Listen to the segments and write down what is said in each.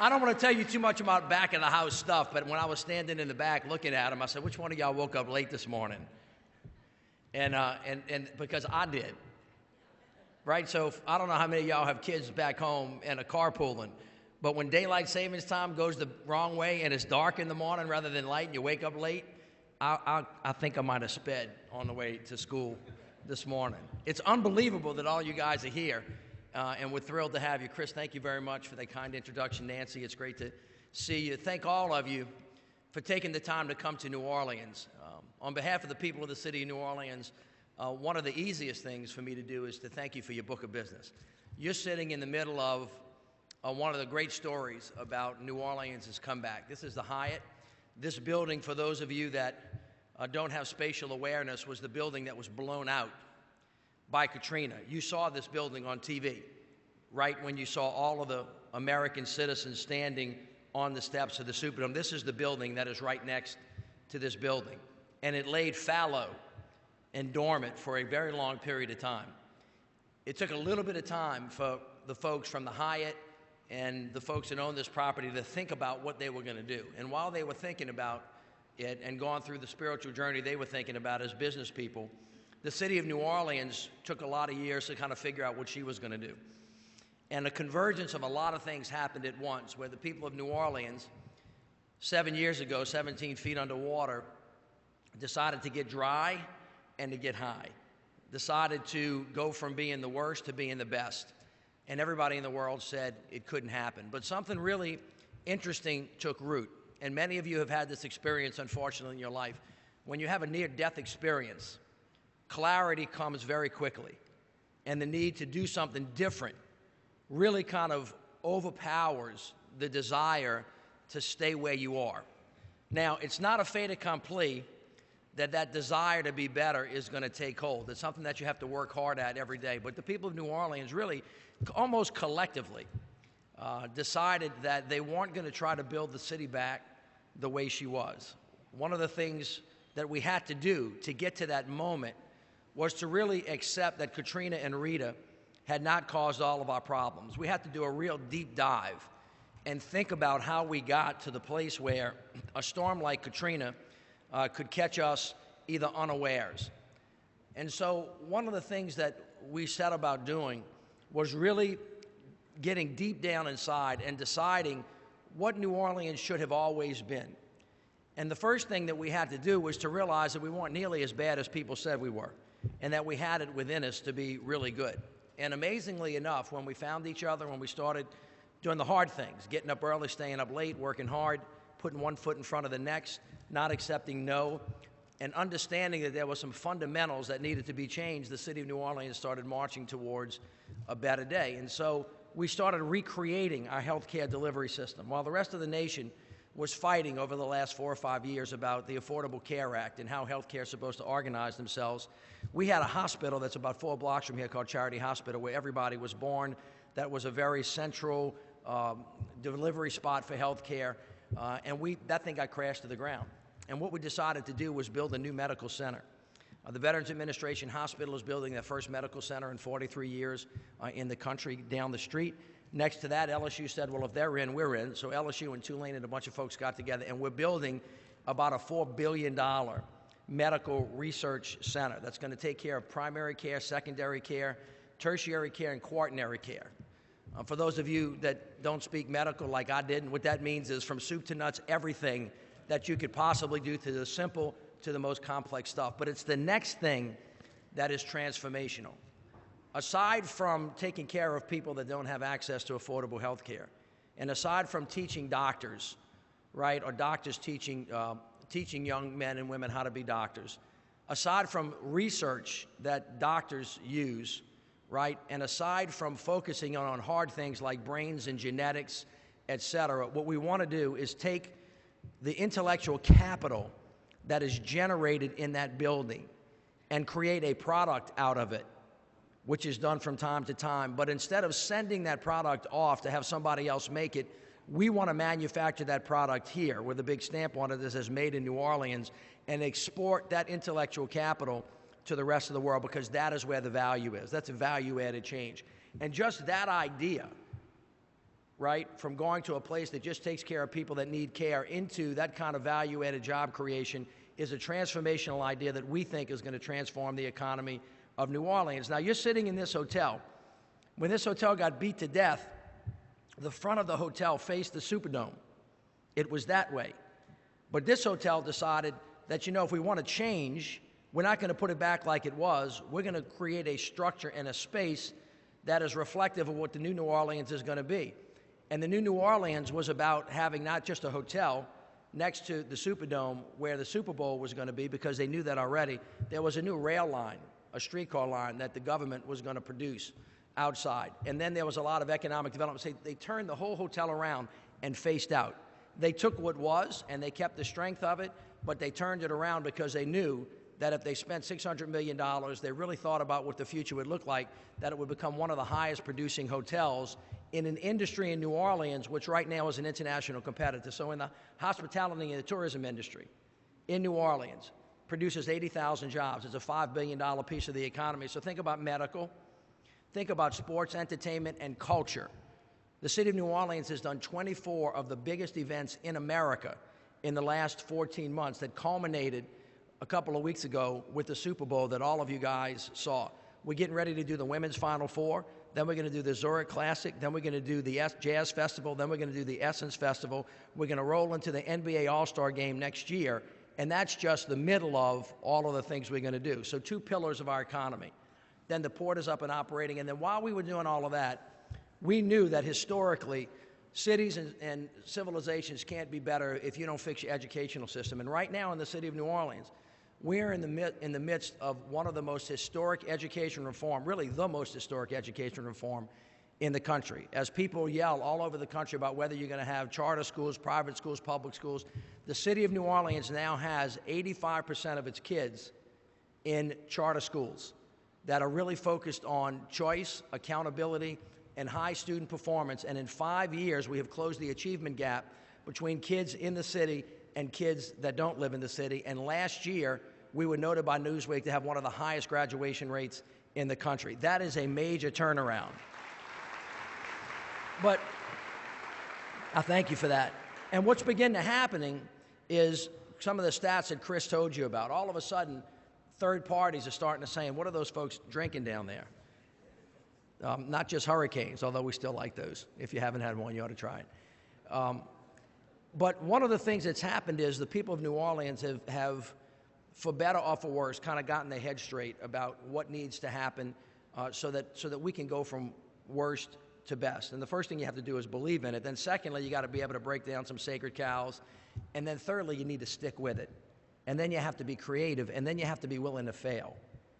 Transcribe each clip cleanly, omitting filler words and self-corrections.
I don't want to tell you too much about back of the house stuff, but when I was standing in the back looking at him, I said, which one of y'all woke up late this morning? And because I did, right? So I don't know how many of y'all have kids back home and are carpooling, but when daylight savings time goes the wrong way and it's dark in the morning rather than light and you wake up late, I think I might have sped on the way to school this morning. It's unbelievable that all you guys are here. And we're thrilled to have you. Chris, thank you very much for that kind introduction. Nancy, it's great to see you. Thank all of you for taking the time to come to New Orleans. On behalf of the people of the city of New Orleans, one of the easiest things for me to do is to thank you for your book of business. You're sitting in the middle of one of the great stories about New Orleans' comeback. This is the Hyatt. This building, for those of you that don't have spatial awareness, was the building that was blown out by Katrina. You saw this building on TV, right when you saw all of the American citizens standing on the steps of the Superdome. This is the building that is right next to this building. And it laid fallow and dormant for a very long period of time. It took a little bit of time for the folks from the Hyatt and the folks that own this property to think about what they were going to do. And while they were thinking about it and going through the spiritual journey they were thinking about as business people, the city of New Orleans took a lot of years to kind of figure out what she was going to do. And a convergence of a lot of things happened at once, where the people of New Orleans, 7 years ago, 17 feet underwater, decided to get dry and to get high, decided to go from being the worst to being the best. And everybody in the world said it couldn't happen. But something really interesting took root. And many of you have had this experience, unfortunately, in your life. When you have a near-death experience, clarity comes very quickly, and the need to do something different really kind of overpowers the desire to stay where you are. Now, it's not a fait accompli that desire to be better is going to take hold. It's something that you have to work hard at every day. But the people of New Orleans really, almost collectively, decided that they weren't going to try to build the city back the way she was. One of the things that we had to do to get to that moment was to really accept that Katrina and Rita had not caused all of our problems. We had to do a real deep dive and think about how we got to the place where a storm like Katrina could catch us either unawares. And so one of the things that we set about doing was really getting deep down inside and deciding what New Orleans should have always been. And the first thing that we had to do was to realize that we weren't nearly as bad as people said we were, and that we had it within us to be really good. And amazingly enough, when we found each other, when we started doing the hard things, getting up early, staying up late, working hard, putting one foot in front of the next, not accepting no, and understanding that there were some fundamentals that needed to be changed, the city of New Orleans started marching towards a better day. And so we started recreating our healthcare delivery system. While the rest of the nation was fighting over the last 4 or 5 years about the Affordable Care Act and how healthcare is supposed to organize themselves, we had a hospital that's about 4 blocks from here called Charity Hospital, where everybody was born. That was a very central delivery spot for healthcare, and that thing got crashed to the ground. And what we decided to do was build a new medical center. The Veterans Administration Hospital is building their first medical center in 43 years in the country down the street. Next to that, LSU said, well, if they're in, we're in. So LSU and Tulane and a bunch of folks got together, and we're building about a $4 billion medical research center that's going to take care of primary care, secondary care, tertiary care, and quaternary care. For those of you that don't speak medical like I did, what that means is from soup to nuts, everything that you could possibly do, to the simple to the most complex stuff. But it's the next thing that is transformational. Aside from taking care of people that don't have access to affordable health care, and aside from teaching doctors, right, or doctors teaching young men and women how to be doctors, aside from research that doctors use, right, and aside from focusing on hard things like brains and genetics, et cetera, what we want to do is take the intellectual capital that is generated in that building and create a product out of it, which is done from time to time. But instead of sending that product off to have somebody else make it, we want to manufacture that product here with a big stamp on it that says made in New Orleans, and export that intellectual capital to the rest of the world, because that is where the value is. That's a value-added change. And just that idea right, from going to a place that just takes care of people that need care into that kind of value-added job creation is a transformational idea that we think is going to transform the economy of New Orleans. Now, you're sitting in this hotel. When this hotel got beat to death, the front of the hotel faced the Superdome. It was that way. But this hotel decided that, you know, if we want to change, we're not going to put it back like it was. We're going to create a structure and a space that is reflective of what the new New Orleans is going to be. And the new New Orleans was about having not just a hotel next to the Superdome where the Super Bowl was going to be, because they knew that already. There was a new rail line, a streetcar line that the government was going to produce outside. And then there was a lot of economic development. So they turned the whole hotel around and faced out. They took what was, and they kept the strength of it, but they turned it around because they knew that if they spent $600 million, they really thought about what the future would look like, that it would become one of the highest producing hotels in an industry in New Orleans, which right now is an international competitor. So in the hospitality and the tourism industry in New Orleans, produces 80,000 jobs. It's a $5 billion piece of the economy. So think about medical, think about sports, entertainment, and culture. The city of New Orleans has done 24 of the biggest events in America in the last 14 months that culminated a couple of weeks ago with the Super Bowl that all of you guys saw. We're getting ready to do the Women's Final Four. Then we're going to do the Zurich Classic. Then we're going to do the Jazz Festival. Then we're going to do the Essence Festival. We're going to roll into the NBA All-Star Game next year. And that's just the middle of all of the things we're going to do. So 2 pillars of our economy. Then the port is up and operating. And then while we were doing all of that, we knew that historically, cities and civilizations can't be better if you don't fix your educational system. And right now in the city of New Orleans, we're in the midst of one of the most historic education reform, really the most historic education reform in the country. As people yell all over the country about whether you're going to have charter schools, private schools, public schools, the city of New Orleans now has 85% of its kids in charter schools that are really focused on choice, accountability, and high student performance. And in 5 years, we have closed the achievement gap between kids in the city and kids that don't live in the city. And last year, we were noted by Newsweek to have one of the highest graduation rates in the country. That is a major turnaround. But I thank you for that. And what's beginning to happening is some of the stats that Chris told you about. All of a sudden, third parties are starting to say, what are those folks drinking down there? Not just Hurricanes, although we still like those. If you haven't had one, you ought to try it. But one of the things that's happened is the people of New Orleans have for better or for worse, kind of gotten their head straight about what needs to happen so that we can go from worst to best. And the first thing you have to do is believe in it. Then secondly, you got to be able to break down some sacred cows. And then thirdly, you need to stick with it. And then you have to be creative, and then you have to be willing to fail,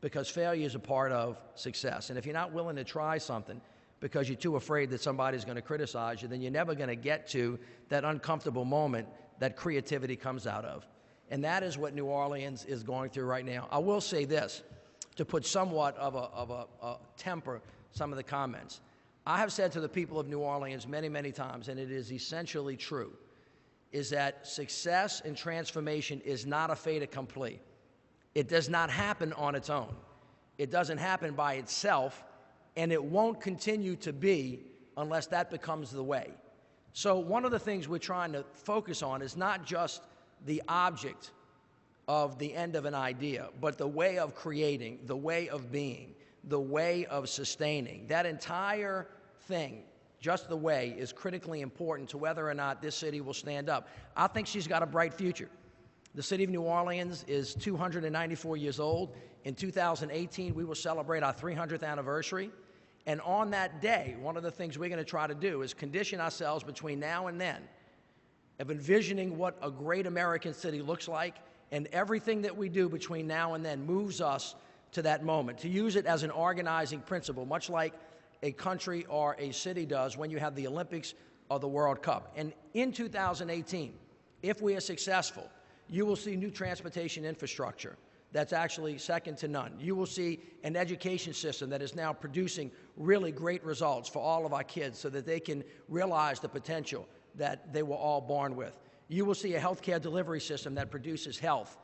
because failure is a part of success. And if you're not willing to try something because you're too afraid that somebody's going to criticize you, then you're never going to get to that uncomfortable moment that creativity comes out of. And that is what New Orleans is going through right now. I will say this, to put somewhat of a temper some of the comments. I have said to the people of New Orleans many, many times, and it is essentially true, is that success and transformation is not a fait accompli. It does not happen on its own. It doesn't happen by itself, and it won't continue to be unless that becomes the way. So one of the things we're trying to focus on is not just the object of the end of an idea, but the way of creating, the way of being, the way of sustaining. That entire thing, just the way, is critically important to whether or not this city will stand up. I think she's got a bright future. The city of New Orleans is 294 years old. In 2018, we will celebrate our 300th anniversary. And on that day, one of the things we're going to try to do is condition ourselves between now and then of envisioning what a great American city looks like, and everything that we do between now and then moves us to that moment, to use it as an organizing principle, much like a country or a city does when you have the Olympics or the World Cup. And in 2018, if we are successful, you will see new transportation infrastructure that's actually second to none. You will see an education system that is now producing really great results for all of our kids so that they can realize the potential that they were all born with. You will see a healthcare delivery system that produces health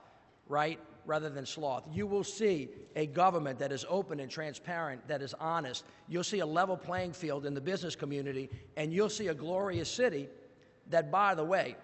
right rather than sloth. You will see a government that is open and transparent, that is honest. You'll see a level playing field in the business community, and you'll see a glorious city that, by the way,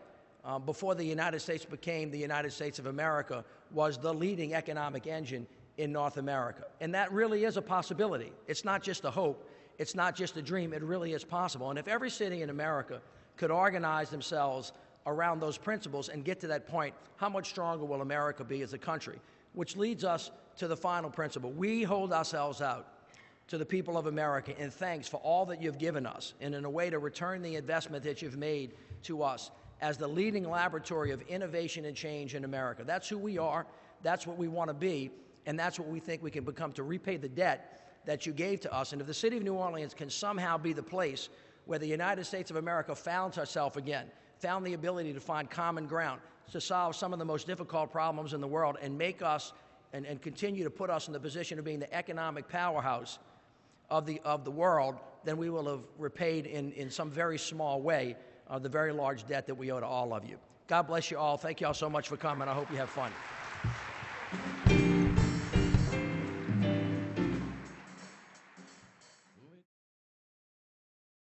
before the United States became the United States of America, was the leading economic engine in North America. And that really is a possibility. It's not just a hope. It's not just a dream. It really is possible. And if every city in America could organize themselves around those principles and get to that point, how much stronger will America be as a country? Which leads us to the final principle. We hold ourselves out to the people of America in thanks for all that you've given us, and in a way to return the investment that you've made to us as the leading laboratory of innovation and change in America. That's who we are, that's what we want to be, and that's what we think we can become to repay the debt that you gave to us. And if the city of New Orleans can somehow be the place where the United States of America found herself again, found the ability to find common ground, to solve some of the most difficult problems in the world, and make us, and continue to put us in the position of being the economic powerhouse of the world, then we will have repaid in some very small way the very large debt that we owe to all of you. God bless you all. Thank you all so much for coming. I hope you have fun.